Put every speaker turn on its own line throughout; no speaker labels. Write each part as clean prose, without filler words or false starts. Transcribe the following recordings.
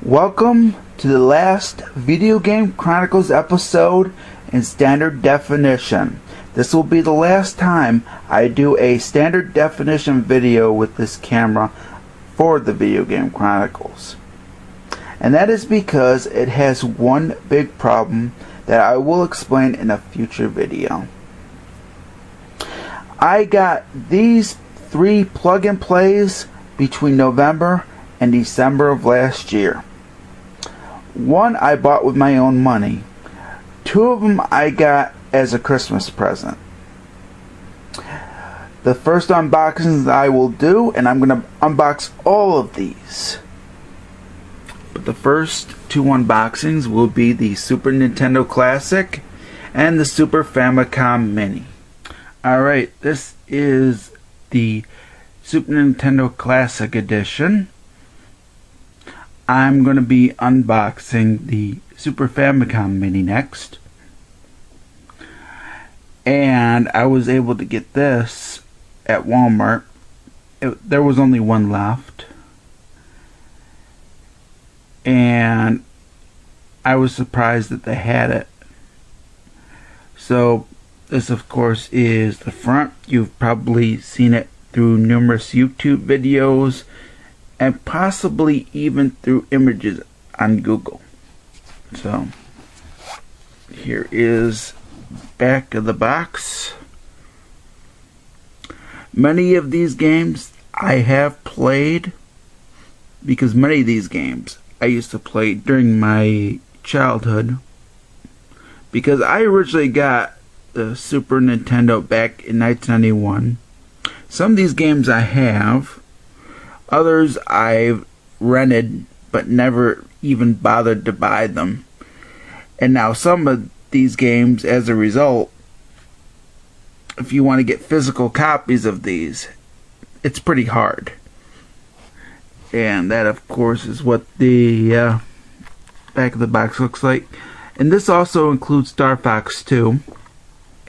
Welcome to the last Video Game Chronicles episode in standard definition. This will be the last time I do a standard definition video with this camera for the Video Game Chronicles. And that is because it has one big problem that I will explain in a future video. I got these 3 plug-and plays between November and December of last year. One I bought with my own money. 2 of them I got as a Christmas present. The first unboxings I will do, and I'm going to unbox all of these. But the first 2 unboxings will be the Super Nintendo Classic and the Super Famicom Mini. Alright, this is the Super Nintendo Classic Edition. I'm going to be unboxing the Super Famicom Mini next. And I was able to get this at Walmart. There was only one left. And I was surprised that they had it. So this of course is the front. You've probably seen it through numerous YouTube videos and possibly even through images on Google. So here is back of the box. Many of these games I have played, because many of these games I used to play during my childhood, because I originally got the Super Nintendo back in 1991. Some of these games I have. Others I've rented but never even bothered to buy them. And now some of these games, as a result, if you want to get physical copies of these, it's pretty hard. And that of course is what the back of the box looks like. And this also includes Star Fox 2.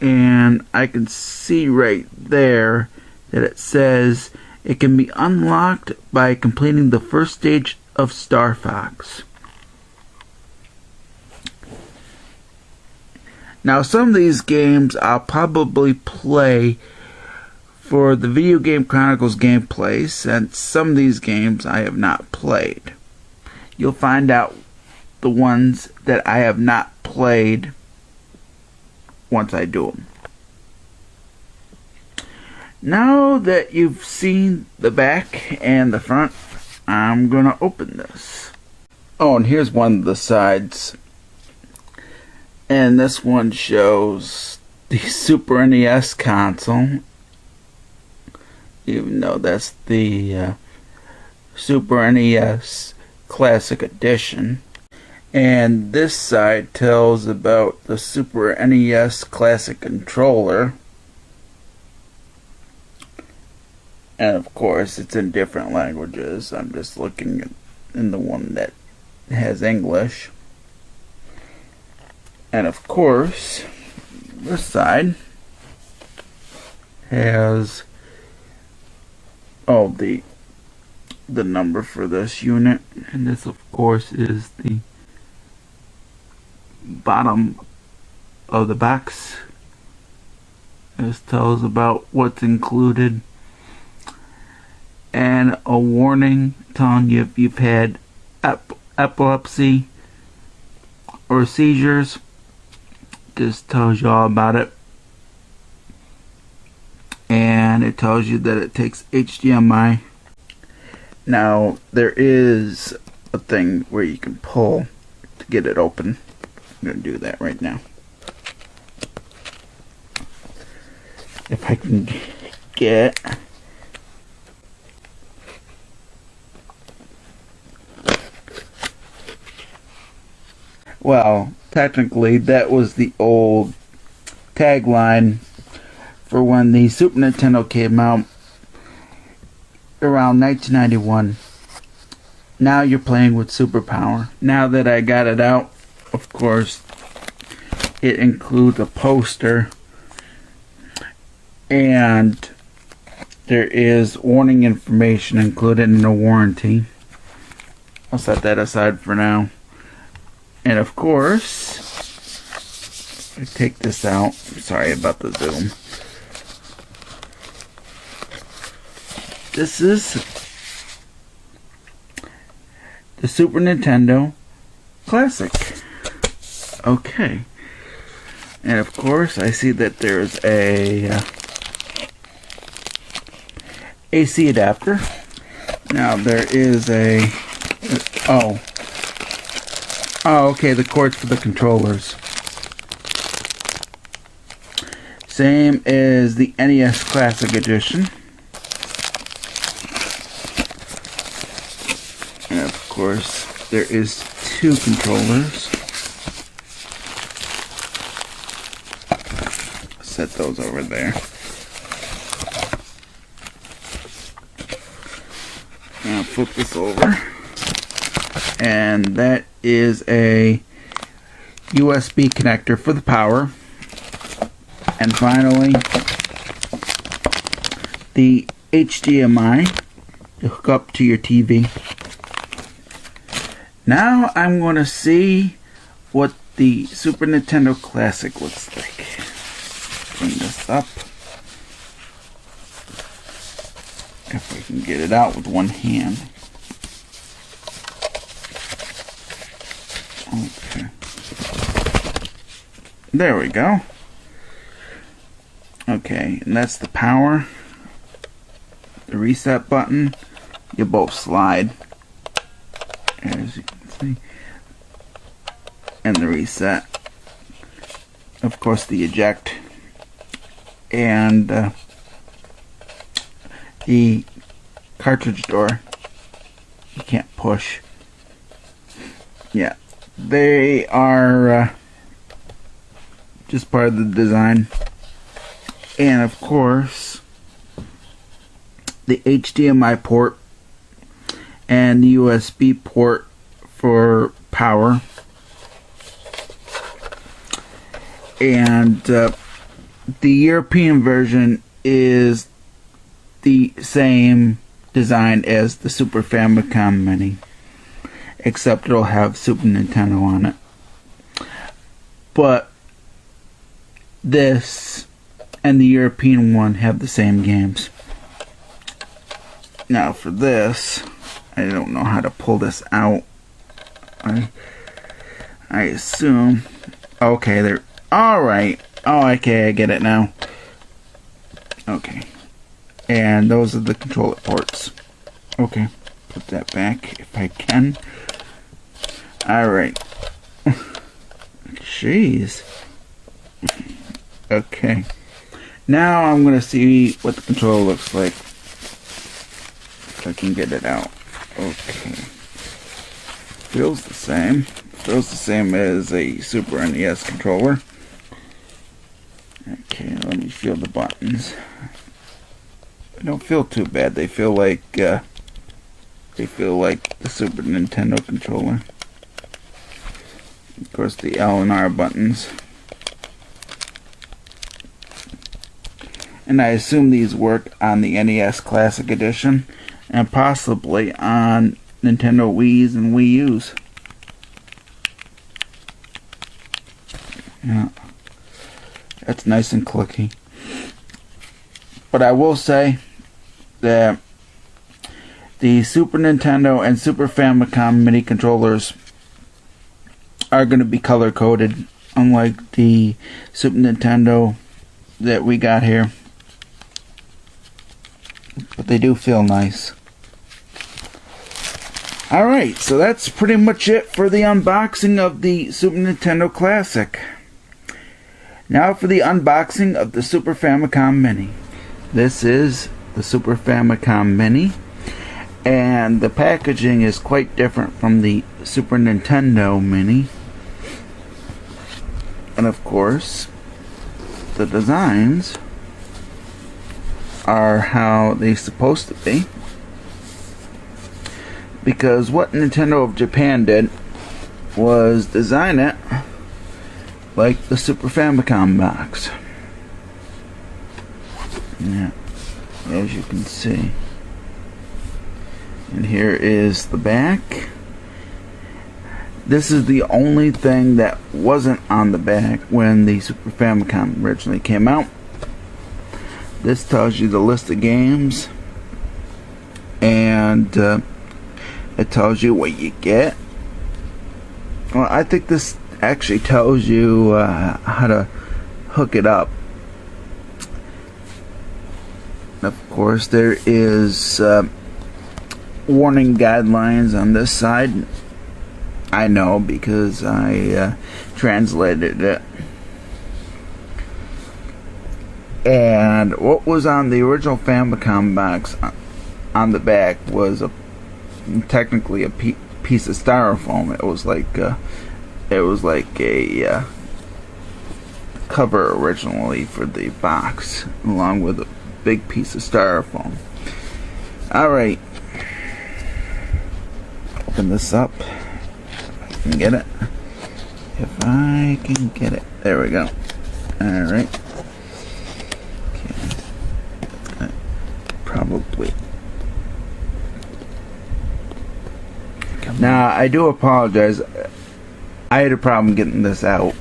And I can see right there that it says it can be unlocked by completing the first stage of Star Fox. Now some of these games I'll probably play for the Video Game Chronicles gameplay, since some of these games I have not played. You'll find out the ones that I have not played once I do them. Now that you've seen the back and the front, I'm gonna open this. Oh, and here's one of the sides. And this one shows the Super NES console, even though that's the Super NES Classic Edition. And this side tells about the Super NES Classic Controller. And of course it's in different languages. I'm just looking in the one that has English. And of course this side has the number for this unit. And this of course is the bottom of the box. This tells about what's included, and a warning telling you if you've had epilepsy or seizures. This tells you all about it. And it tells you that it takes HDMI. Now there is a thing where you can pull to get it open. I'm going to do that right now. If I can get... Well, technically that was the old tagline for when the Super Nintendo came out around 1991. Now you're playing with superpower. Now that I got it out, of course, it includes a poster, and there is warning information included in the warranty. I'll set that aside for now. And of course, I take this out. Sorry about the zoom. This is the Super Nintendo Classic. Okay. And of course, I see that there's a AC adapter. Now there is a okay, the cords for the controllers. Same as the NES Classic Edition. And of course, there is 2 controllers. Set those over there. I'll flip this over. And that is a USB connector for the power. And finally, the HDMI to hook up to your TV. Now I'm going to see what the Super Nintendo Classic looks like. Bring this up. If I can get it out with one hand. Okay. There we go. Okay, and that's the power. The reset button. You both slide. As you can see. And the reset. Of course, the eject. And the cartridge door. You can't push. Yeah. They are just part of the design. And of course, the HDMI port and the USB port for power. And the European version is the same design as the Super Famicom Mini, except it'll have Super Nintendo on it. But this and the European one have the same games. Now for this, I don't know how to pull this out. I assume. Okay, there. Alright. Oh, okay, I get it now. Okay. And those are the controller ports. Okay. Put that back if I can. Alright. Jeez. Okay. Now I'm going to see what the controller looks like. If I can get it out. Okay. Feels the same. Feels the same as a Super NES controller. Okay, let me feel the buttons. They don't feel too bad. They feel like the Super Nintendo controller. Of course, the L and R buttons. And I assume these work on the NES Classic Edition and possibly on Nintendo Wii's and Wii U's. Yeah. That's nice and clicky. But I will say that the Super Nintendo and Super Famicom mini controllers are going to be color coded, unlike the Super Nintendo that we got here. But they do feel nice. Alright, so that's pretty much it for the unboxing of the Super Nintendo Classic. Now for the unboxing of the Super Famicom Mini. This is the Super Famicom Mini, and the packaging is quite different from the Super Nintendo Mini. And of course, the designs are how they're supposed to be. Because what Nintendo of Japan did was design it like the Super Famicom box. Yeah, as you can see. And here is the back. This is the only thing that wasn't on the back when the Super Famicom originally came out. This tells you the list of games, and it tells you what you get. Well, I think this actually tells you how to hook it up. Of course, there is warning guidelines on this side. I know because I translated it. And what was on the original Famicom box on the back was technically a piece of styrofoam. It was like a cover originally for the box, along with a big piece of styrofoam. Alright, open this up. Can get it. If I can get it. There we go. Alright. Okay. Probably. Now, I do apologize. I had a problem getting this out.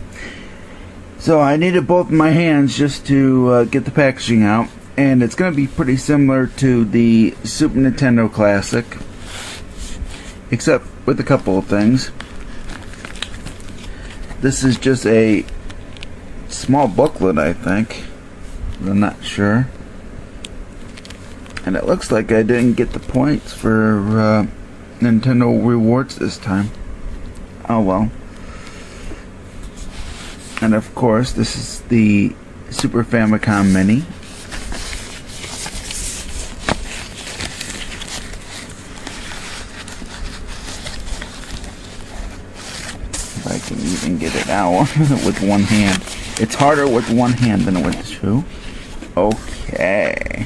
So I needed both of my hands just to get the packaging out. And it's going to be pretty similar to the Super Nintendo Classic, except with a couple of things. This is just a small booklet, I think. I'm not sure. And it looks like I didn't get the points for Nintendo Rewards this time. Oh well. And of course, this is the Super Famicom Mini. I can even get it out with one hand. It's harder with one hand than with two. Okay.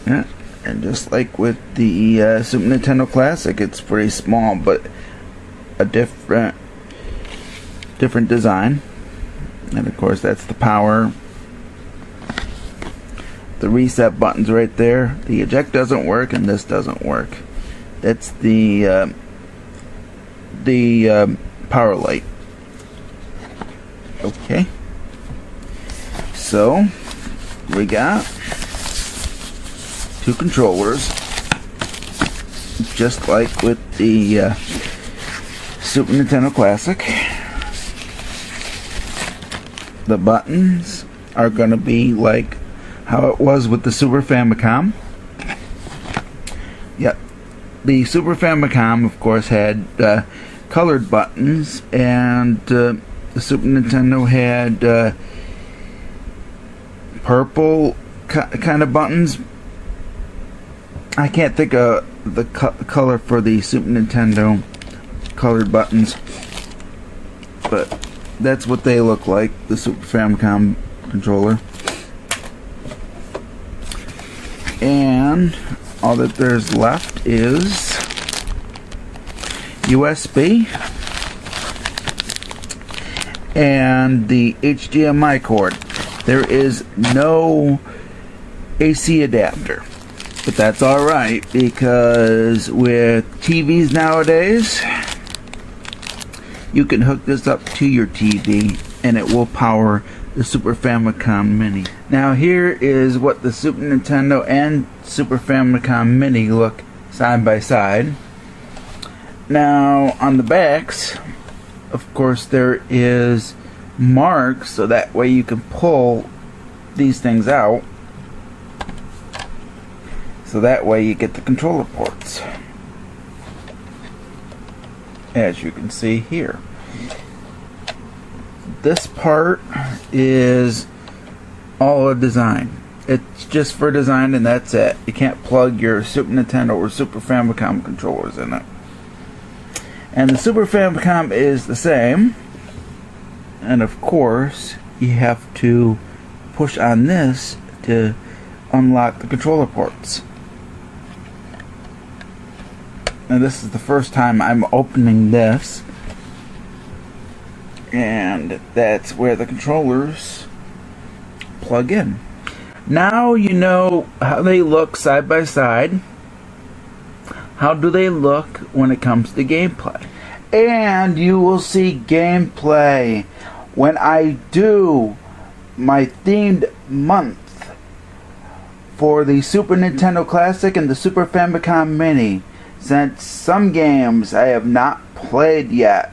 Yeah, and just like with the Super Nintendo Classic, it's pretty small, but a different design. And of course, that's the power. The reset button's right there. The eject doesn't work, and this doesn't work. That's the power light. Okay, so we got two controllers, just like with the Super Nintendo Classic. The buttons are going to be like how it was with the Super Famicom. Yep, the Super Famicom, of course, had colored buttons, and the Super Nintendo had purple kind of buttons. I can't think of the color for the Super Nintendo colored buttons, but that's what they look like, the Super Famicom controller. And all that there's left is USB and the HDMI cord. There is no AC adapter, but that's alright, because with TVs nowadays, you can hook this up to your TV and it will power the Super Famicom Mini. Now here is what the Super Nintendo and Super Famicom Mini look side by side. Now on the backs, of course, there is marks, so that way you can pull these things out, so that way you get the controller ports, as you can see here. This part is all a design. It's just for design, and that's it. You can't plug your Super Nintendo or Super Famicom controllers in it. And the Super Famicom is the same. And of course, you have to push on this to unlock the controller ports. Now this is the first time I'm opening this, and that's where the controllers plug in. Now you know how they look side by side, how do they look when it comes to gameplay. And you will see gameplay when I do my themed month for the Super Nintendo Classic and the Super Famicom Mini, since some games I have not played yet,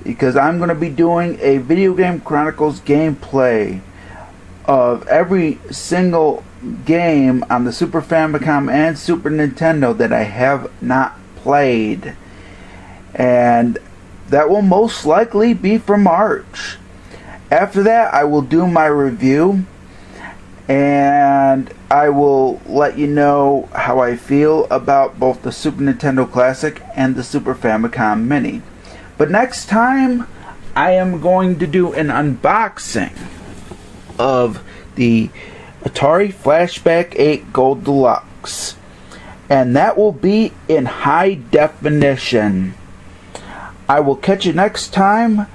because I'm going to be doing a Video Game Chronicles gameplay of every single game on the Super Famicom and Super Nintendo that I have not played, and that will most likely be for March. After that, I will do my review, and I will let you know how I feel about both the Super Nintendo Classic and the Super Famicom Mini. But next time, I am going to do an unboxing of the Atari Flashback 8 Gold Deluxe, and that will be in high definition. I will catch you next time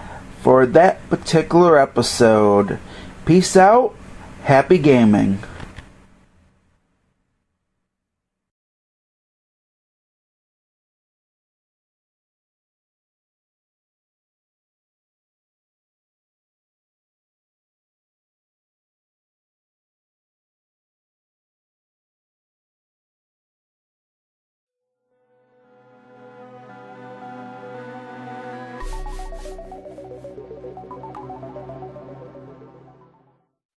for that particular episode. Peace out. Happy gaming.